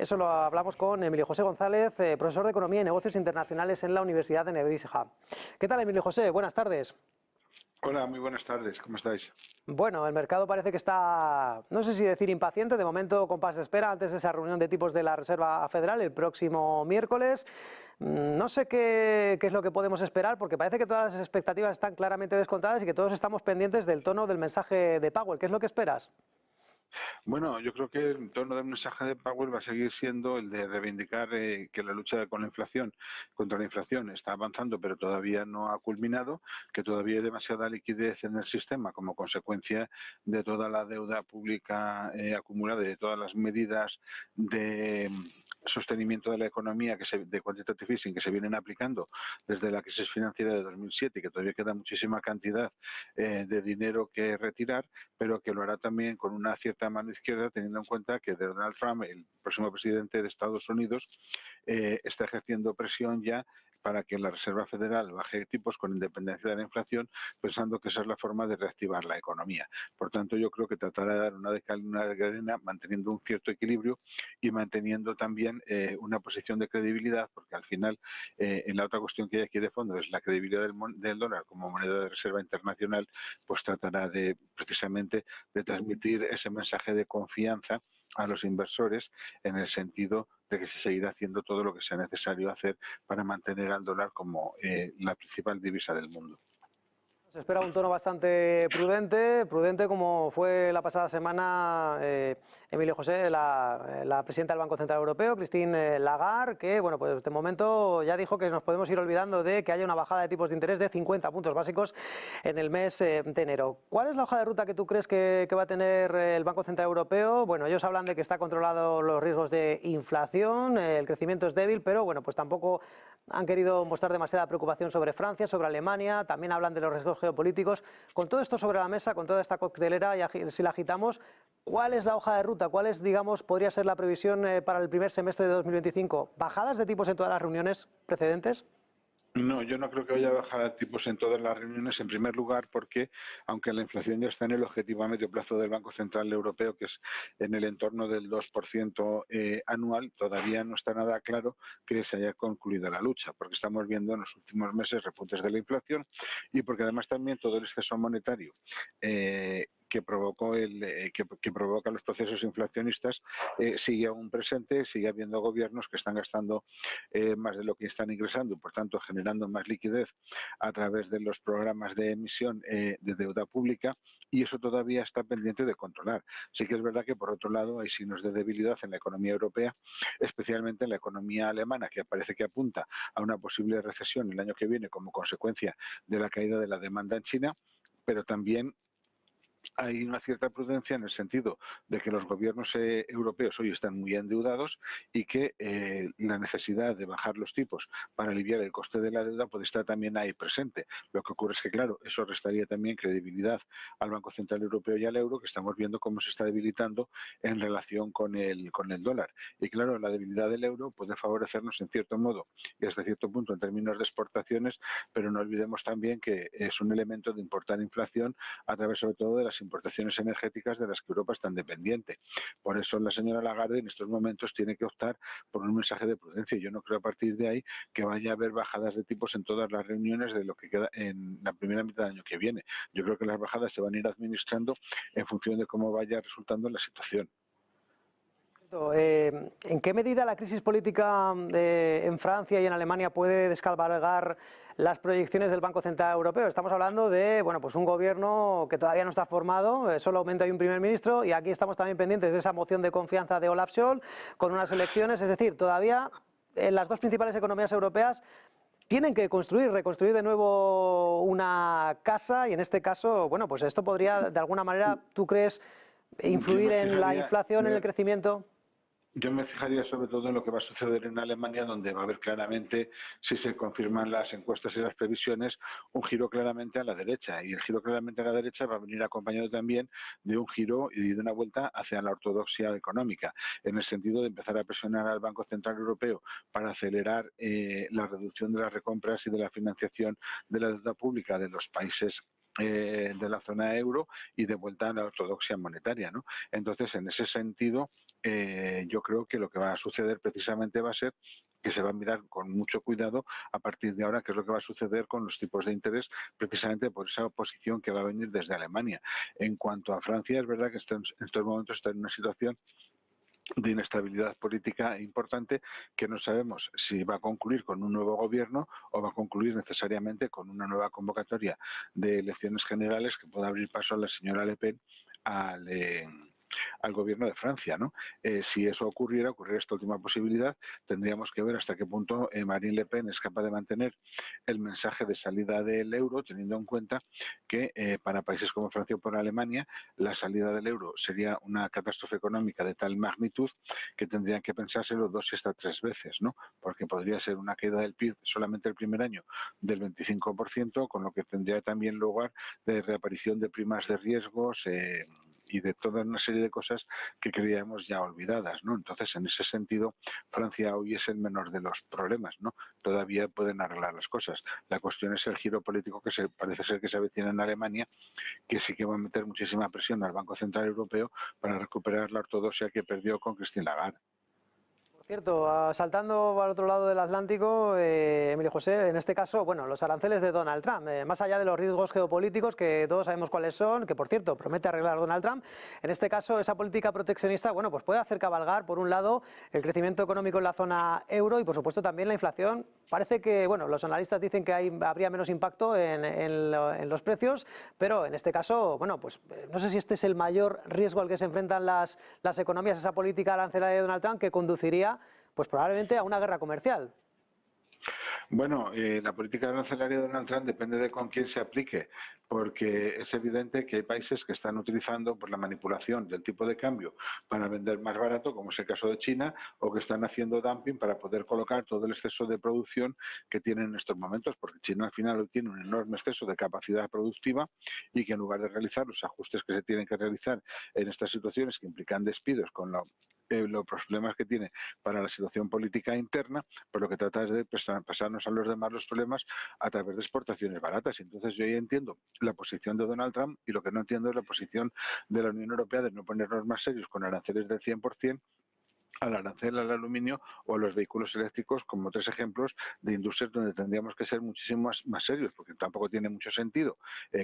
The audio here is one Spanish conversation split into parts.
Eso lo hablamos con Emilio José González, profesor de Economía y Negocios Internacionales en la Universidad de Nebrija. ¿Qué tal, Emilio José? Buenas tardes. Hola, muy buenas tardes, ¿cómo estáis? Bueno, el mercado parece que está, no sé si decir impaciente, de momento compás de espera antes de esa reunión de tipos de la Reserva Federal el próximo miércoles. No sé qué es lo que podemos esperar, porque parece que todas las expectativas están claramente descontadas y que todos estamos pendientes del tono del mensaje de Powell. ¿Qué es lo que esperas? Bueno, yo creo que el tono del mensaje de Powell va a seguir siendo el de reivindicar que la lucha contra la inflación está avanzando, pero todavía no ha culminado, que todavía hay demasiada liquidez en el sistema como consecuencia de toda la deuda pública acumulada y de todas las medidas de sostenimiento de la economía de quantitative easing que se vienen aplicando desde la crisis financiera de 2007 y que todavía queda muchísima cantidad de dinero que retirar, pero que lo hará también con una cierta mano izquierda, teniendo en cuenta que Donald Trump, el próximo presidente de Estados Unidos, está ejerciendo presión ya para que la Reserva Federal baje tipos con independencia de la inflación, pensando que esa es la forma de reactivar la economía. Por tanto, yo creo que tratará de dar una de cal y una de arena, manteniendo un cierto equilibrio y manteniendo también una posición de credibilidad, porque al final, en la otra cuestión que hay aquí de fondo es la credibilidad del dólar como moneda de reserva internacional, pues tratará de precisamente de transmitir ese mensaje de confianza a los inversores en el sentido de que se seguirá haciendo todo lo que sea necesario hacer para mantener al dólar como la principal divisa del mundo. Se espera un tono bastante prudente como fue la pasada semana Emilio José, la presidenta del Banco Central Europeo, Christine Lagarde, que bueno, pues de momento ya dijo que nos podemos ir olvidando de que haya una bajada de tipos de interés de 50 puntos básicos en el mes de enero. ¿Cuál es la hoja de ruta que tú crees que va a tener el Banco Central Europeo? Bueno, ellos hablan de que está controlado los riesgos de inflación, el crecimiento es débil, pero bueno, pues tampoco han querido mostrar demasiada preocupación sobre Francia, sobre Alemania, también hablan de los riesgos geopolíticos. Con todo esto sobre la mesa, con toda esta coctelera, y si la agitamos, ¿cuál es la hoja de ruta? ¿Cuál es, digamos, podría ser la previsión para el primer semestre de 2025? ¿Bajadas de tipos en todas las reuniones precedentes? No, yo no creo que vaya a bajar a tipos en todas las reuniones, en primer lugar, porque aunque la inflación ya está en el objetivo a medio plazo del Banco Central Europeo, que es en el entorno del 2% anual, todavía no está nada claro que se haya concluido la lucha, porque estamos viendo en los últimos meses repuntes de la inflación y porque además también todo el exceso monetario que provocó que provoca los procesos inflacionistas sigue aún presente, sigue habiendo gobiernos que están gastando más de lo que están ingresando y por tanto generando más liquidez a través de los programas de emisión de deuda pública y eso todavía está pendiente de controlar. Sí que es verdad que por otro lado hay signos de debilidad en la economía europea, especialmente en la economía alemana, que parece que apunta a una posible recesión el año que viene como consecuencia de la caída de la demanda en China, pero también hay una cierta prudencia en el sentido de que los gobiernos europeos hoy están muy endeudados y que la necesidad de bajar los tipos para aliviar el coste de la deuda puede estar también ahí presente. Lo que ocurre es que, claro, eso restaría también credibilidad al Banco Central Europeo y al euro, que estamos viendo cómo se está debilitando en relación con el dólar. Y claro, la debilidad del euro puede favorecernos en cierto modo y hasta cierto punto en términos de exportaciones, pero no olvidemos también que es un elemento de importante inflación a través sobre todo de las importaciones energéticas de las que Europa es tan dependiente. Por eso la señora Lagarde en estos momentos tiene que optar por un mensaje de prudencia. Yo no creo a partir de ahí que vaya a haber bajadas de tipos en todas las reuniones de lo que queda en la primera mitad del año que viene. Yo creo que las bajadas se van a ir administrando en función de cómo vaya resultando la situación. ¿En qué medida la crisis política en Francia y en Alemania puede descalabrar las proyecciones del Banco Central Europeo? Estamos hablando de bueno, pues un gobierno que todavía no está formado, solamente hay un primer ministro y aquí estamos también pendientes de esa moción de confianza de Olaf Scholz con unas elecciones, es decir, todavía en las dos principales economías europeas tienen que reconstruir de nuevo una casa y en este caso, bueno, pues esto podría de alguna manera, ¿tú crees, Yo influir me en la fijaría, inflación, en el crecimiento? Yo me fijaría sobre todo en lo que va a suceder en Alemania, donde va a haber claramente, si se confirman las encuestas y las previsiones, un giro claramente a la derecha. Y el giro claramente a la derecha va a venir acompañado también de un giro y de una vuelta hacia la ortodoxia económica, en el sentido de empezar a presionar al Banco Central Europeo para acelerar la reducción de las recompras y de la financiación de la deuda pública de los países de la zona euro y de vuelta a la ortodoxia monetaria, ¿no? Entonces, en ese sentido, yo creo que lo que va a suceder precisamente va a ser que se va a mirar con mucho cuidado a partir de ahora qué es lo que va a suceder con los tipos de interés, precisamente por esa oposición que va a venir desde Alemania. En cuanto a Francia, es verdad que en estos momentos está en una situación de inestabilidad política importante que no sabemos si va a concluir con un nuevo gobierno o va a concluir necesariamente con una nueva convocatoria de elecciones generales que pueda abrir paso a la señora Le Pen al, al gobierno de Francia, ¿no? Si eso ocurriera esta última posibilidad, tendríamos que ver hasta qué punto Marine Le Pen es capaz de mantener el mensaje de salida del euro, teniendo en cuenta que para países como Francia o por Alemania, la salida del euro sería una catástrofe económica de tal magnitud que tendrían que pensárselo 2 y hasta 3 veces, ¿no? Porque podría ser una caída del PIB solamente el primer año del 25%, con lo que tendría también lugar de reaparición de primas de riesgos, y de toda una serie de cosas que creíamos ya olvidadas, ¿no? Entonces, en ese sentido, Francia hoy es el menor de los problemas, ¿no? Todavía pueden arreglar las cosas. La cuestión es el giro político que parece ser que se avecina en Alemania, que sí que va a meter muchísima presión al Banco Central Europeo para recuperar la ortodoxia que perdió con Christine Lagarde. Cierto, saltando al otro lado del Atlántico, Emilio José, en este caso, bueno, los aranceles de Donald Trump, más allá de los riesgos geopolíticos que todos sabemos cuáles son, que por cierto promete arreglar Donald Trump, en este caso esa política proteccionista, bueno, pues puede hacer cabalgar por un lado el crecimiento económico en la zona euro y por supuesto también la inflación. Parece que, bueno, los analistas dicen que habría menos impacto en los precios, pero en este caso, bueno, pues no sé si este es el mayor riesgo al que se enfrentan las economías, esa política arancelaria de Donald Trump que conduciría pues probablemente a una guerra comercial. Bueno, la política arancelaria de Donald Trump depende de con quién se aplique, porque es evidente que hay países que están utilizando la manipulación del tipo de cambio para vender más barato, como es el caso de China, o que están haciendo dumping para poder colocar todo el exceso de producción que tienen en estos momentos, porque China al final tiene un enorme exceso de capacidad productiva y que en lugar de realizar los ajustes que se tienen que realizar en estas situaciones que implican despidos con los problemas que tiene para la situación política interna, pues lo que trata es de pasarnos a los demás los problemas a través de exportaciones baratas. Entonces yo ya entiendo la posición de Donald Trump y lo que no entiendo es la posición de la Unión Europea de no ponernos más serios con aranceles del 100% al arancel al aluminio o a los vehículos eléctricos como 3 ejemplos de industrias donde tendríamos que ser muchísimo más serios, porque tampoco tiene mucho sentido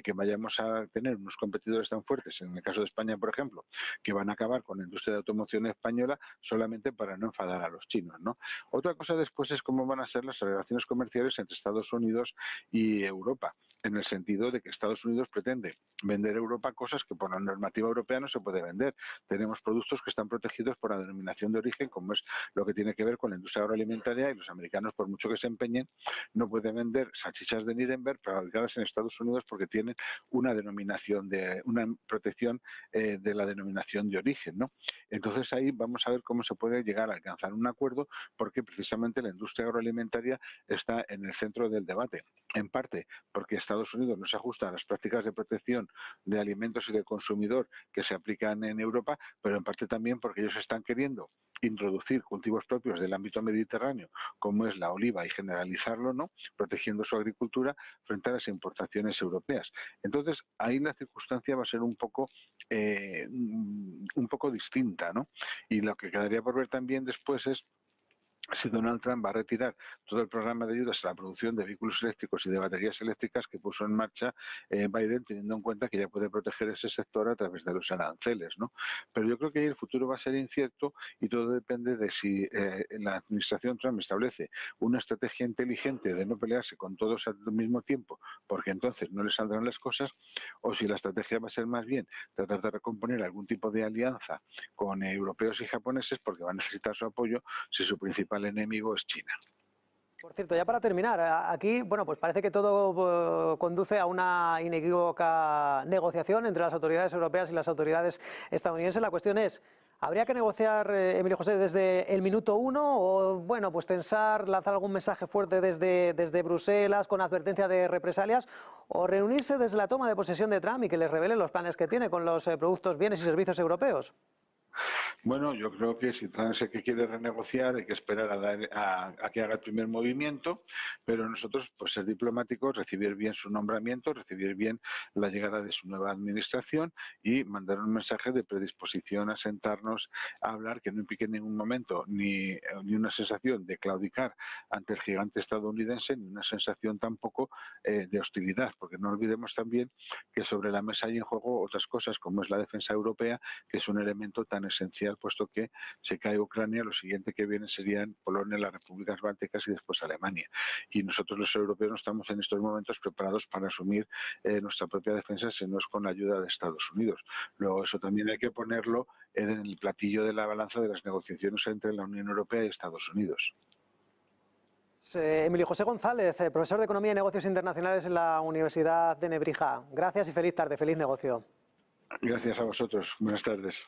que vayamos a tener unos competidores tan fuertes, en el caso de España, por ejemplo, que van a acabar con la industria de automoción española solamente para no enfadar a los chinos, ¿no? Otra cosa después es cómo van a ser las relaciones comerciales entre Estados Unidos y Europa, en el sentido de que Estados Unidos pretende vender a Europa cosas que por la normativa europea no se puede vender. Tenemos productos que están protegidos por la denominación de origen, como es lo que tiene que ver con la industria agroalimentaria, y los americanos, por mucho que se empeñen, no pueden vender salchichas de Nuremberg fabricadas en Estados Unidos porque tienen una denominación una protección de la denominación de origen, ¿no? Entonces ahí vamos a ver cómo se puede llegar a alcanzar un acuerdo, porque precisamente la industria agroalimentaria está en el centro del debate. En parte porque Estados Unidos no se ajusta a las prácticas de protección de alimentos y del consumidor que se aplican en Europa, pero en parte también porque ellos están queriendo introducir cultivos propios del ámbito mediterráneo, como es la oliva, y generalizarlo, ¿no? Protegiendo su agricultura frente a las importaciones europeas. Entonces, ahí la circunstancia va a ser un poco distinta, ¿no? Y lo que quedaría por ver también después es si Donald Trump va a retirar todo el programa de ayudas a la producción de vehículos eléctricos y de baterías eléctricas que puso en marcha Biden, teniendo en cuenta que ya puede proteger ese sector a través de los aranceles, ¿no? Pero yo creo que ahí el futuro va a ser incierto y todo depende de si la administración Trump establece una estrategia inteligente de no pelearse con todos al mismo tiempo, porque entonces no le saldrán las cosas, o si la estrategia va a ser más bien tratar de recomponer algún tipo de alianza con europeos y japoneses, porque va a necesitar su apoyo si su principal enemigo es China. Por cierto, ya para terminar, aquí, bueno, pues parece que todo conduce a una inequívoca negociación entre las autoridades europeas y las autoridades estadounidenses. La cuestión es, ¿habría que negociar, Emilio José, desde el minuto uno o, bueno, pues tensar, lanzar algún mensaje fuerte desde Bruselas con advertencia de represalias, o reunirse desde la toma de posesión de Trump y que les revele los planes que tiene con los productos, bienes y servicios europeos? Bueno, yo creo que si Trump es el que quiere renegociar, hay que esperar a que haga el primer movimiento, pero nosotros, pues ser diplomáticos, recibir bien su nombramiento, recibir bien la llegada de su nueva administración y mandar un mensaje de predisposición a sentarnos a hablar, que no implique en ningún momento ni una sensación de claudicar ante el gigante estadounidense, ni una sensación tampoco de hostilidad, porque no olvidemos también que sobre la mesa hay en juego otras cosas, como es la defensa europea, que es un elemento tan esencial, puesto que se cae Ucrania, lo siguiente que viene serían Polonia, las repúblicas bálticas y después Alemania. Y nosotros los europeos no estamos en estos momentos preparados para asumir nuestra propia defensa si no es con la ayuda de Estados Unidos. Luego eso también hay que ponerlo en el platillo de la balanza de las negociaciones entre la Unión Europea y Estados Unidos. Emilio José González, profesor de Economía y Negocios Internacionales en la Universidad de Nebrija. Gracias y feliz tarde, feliz negocio. Gracias a vosotros. Buenas tardes.